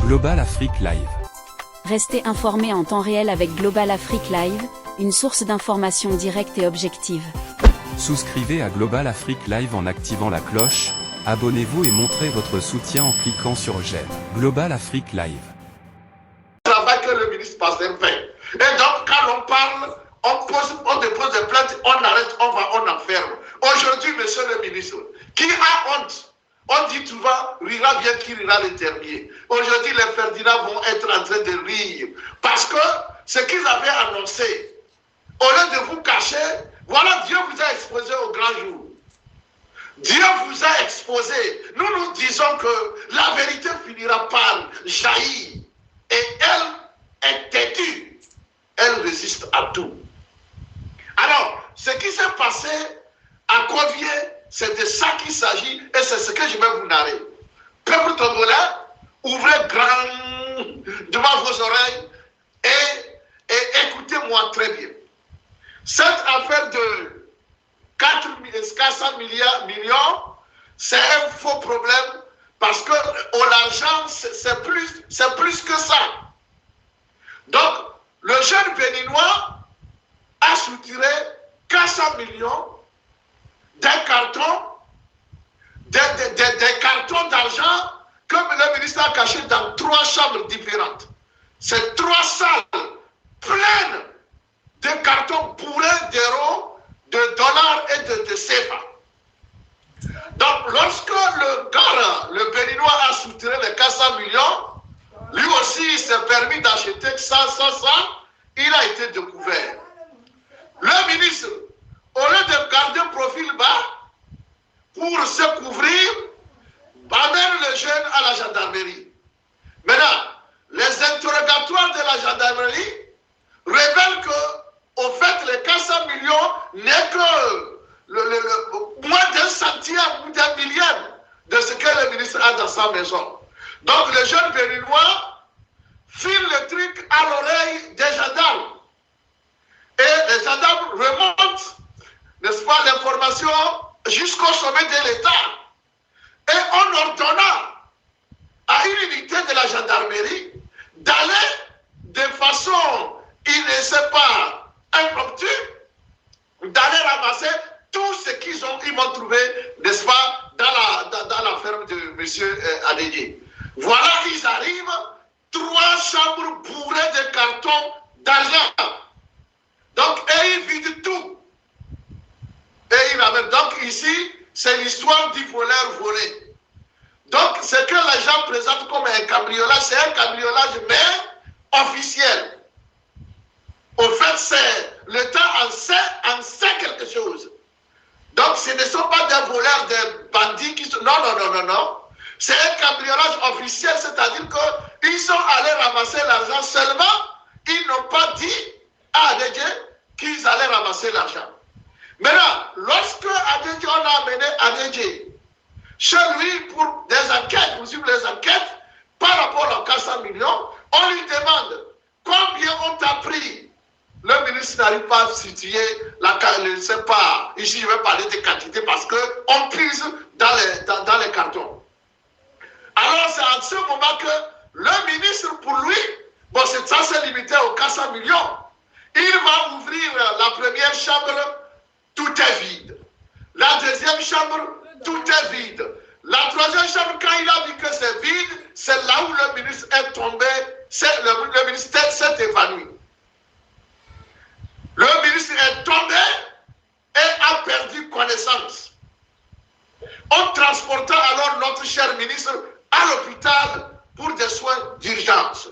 Global Afrique Live. Restez informés en temps réel avec Global Afrique Live, une source d'information directe et objective. Souscrivez à Global Afrique Live en activant la cloche, abonnez-vous et montrez votre soutien en cliquant sur j'aime. Global Afrique Live. Travail que le ministre Pasteur fait. Et donc, quand on parle, on dépose des plaintes, on arrête, on enferme. Aujourd'hui, monsieur le ministre, qui a honte? On dit souvent, rira bien qui rira le dernier. Aujourd'hui, les Ferdinand vont être en train de rire. Parce que ce qu'ils avaient annoncé, au lieu de vous cacher, voilà, Dieu vous a exposé au grand jour. Dieu vous a exposé. Nous disons que la vérité finira par jaillir. Et elle est têtue. Elle résiste à tout. Alors, ce qui s'est passé à Covier, c'est de ça qu'il s'agit et c'est ce que je vais vous narrer. Peuple togolais, ouvrez grand devant vos oreilles et écoutez-moi très bien. Cette affaire de 400 millions, c'est un faux problème parce que l'argent, c'est plus que ça. Donc, le jeune béninois a soutiré 400 millions des cartons d'argent que le ministre a caché dans 3 chambres différentes. C'est 3 salles pleines de cartons bourrés d'euros, de dollars et de CFA. Donc, lorsque le béninois a soutiré les 400 millions, lui aussi il s'est permis d'acheter ça, il a été découvert. Le ministre, au lieu de garder un profil bas pour se couvrir, amène le jeune à la gendarmerie. Maintenant, les interrogatoires de la gendarmerie révèlent que, au fait, les 400 millions n'est que moins d'un centième ou d'un millième de ce que le ministre a dans sa maison. Donc, le jeune béninois file le truc à l'oreille des gendarmes. Et les gendarmes remontent, n'est-ce pas, l'information jusqu'au sommet de l'État. Et on ordonna à une unité de la gendarmerie d'aller de façon, il ne sait pas, impromptue, d'aller ramasser tout ce qu'ils m'ont trouvé, n'est-ce pas, dans la ferme de M. Adédié. Voilà, ils arrivent, 3 chambres bourrées de cartons d'argent. Donc, et ils vident tout. Et ils ramènent. Donc, ici, c'est l'histoire du voleur volé. Donc, ce que les gens présentent comme un cambriolage, c'est un cambriolage, mais officiel. Au fait, c'est l'État en sait quelque chose. Donc, ce ne sont pas des voleurs, des bandits qui sont... Non. C'est un cambriolage officiel, c'est-à-dire qu'ils sont allés ramasser l'argent seulement, ils n'ont pas dit à Adédié qu'ils allaient ramasser l'argent. Maintenant, lorsque Adédié, on a amené Adédié chez lui pour des enquêtes, pour suivre les enquêtes, par rapport aux 400 millions, on lui demande combien on t'a pris. Le ministre n'arrive pas à situer je ne sais pas, ici je vais parler de quantité parce qu'on puise dans les cartons. Alors c'est en ce moment que le ministre, pour lui, bon, ça s'est limité aux 400 millions. Il va ouvrir la première chambre, tout est vide. La deuxième chambre, tout est vide. La troisième chambre, quand il a vu que c'est vide, c'est là où le ministre est tombé, le ministère s'est évanoui. Le ministre est tombé et a perdu connaissance. On transporta alors notre cher ministre à l'hôpital pour des soins d'urgence.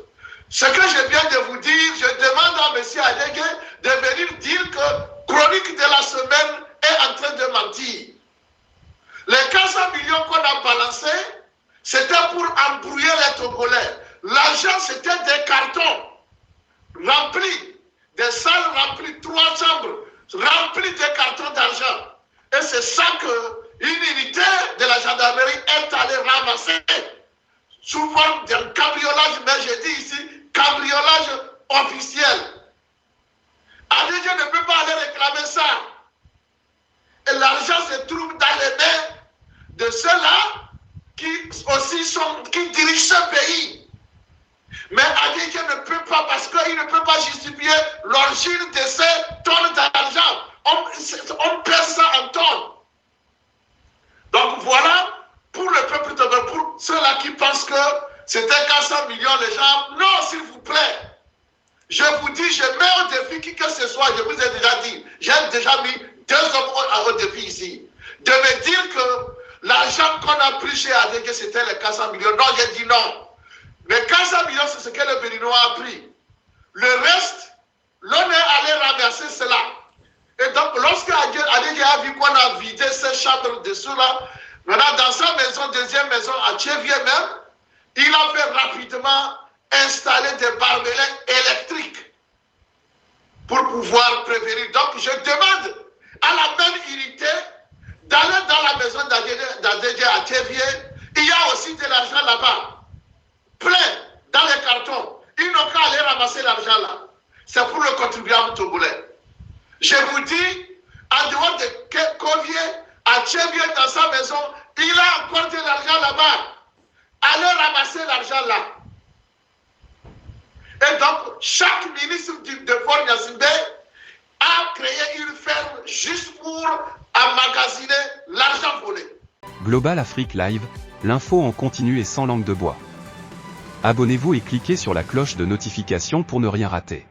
Ce que je viens de vous dire, je demande à M. Adédié de venir dire que Chronique de la semaine est en train de mentir. Les 400 millions qu'on a balancés, c'était pour embrouiller les Togolais. L'argent, c'était des cartons remplis, des salles remplies, 3 chambres remplies de cartons d'argent. Et c'est ça qu'une unité de la gendarmerie est allée ramasser sous forme d'un cambriolage, mais je dis ici, cambriolage officiel. Adédié ne peut pas aller réclamer ça. Et l'argent se trouve dans les mains de ceux-là qui dirigent ce pays. Mais Adéke ne peut pas, parce qu'il ne peut pas justifier l'origine de ces tonnes d'argent. On pèse ça en tonnes. Donc voilà, pour le peuple de pour ceux-là qui pensent que c'était 400 millions, les gens, non, s'il vous plaît. Je vous dis, je mets au défi qui que ce soit, je vous ai déjà dit, j'ai déjà mis 2 hommes au défi ici, de me dire que l'argent qu'on a pris chez Adéke, c'était les 400 millions. Non, j'ai dit non. Les 400 millions, c'est ce que le Béninois a pris. Le reste, l'on est allé ramasser cela. Et donc, lorsque Adéke a vu qu'on a vidé ces chambres dessous là, maintenant dans sa maison, deuxième maison à Tchévier même, il a fait rapidement installer des barbelés électriques pour pouvoir prévenir. Donc, je demande à la même unité d'aller dans la maison d'Adéke à Tchévier. Il y a aussi de l'argent là-bas, plein dans les cartons. Ils n'ont qu'à aller ramasser l'argent là. C'est pour le contribuable togolais. Je vous dis, en dehors de Kovier, à Tchévier, dans sa maison, il a encore de l'argent là-bas. Allez ramasser l'argent là. Et donc, chaque ministre de Fort Gnassingbé a créé une ferme juste pour emmagasiner l'argent volé. Global Afrique Live, l'info en continu et sans langue de bois. Abonnez-vous et cliquez sur la cloche de notification pour ne rien rater.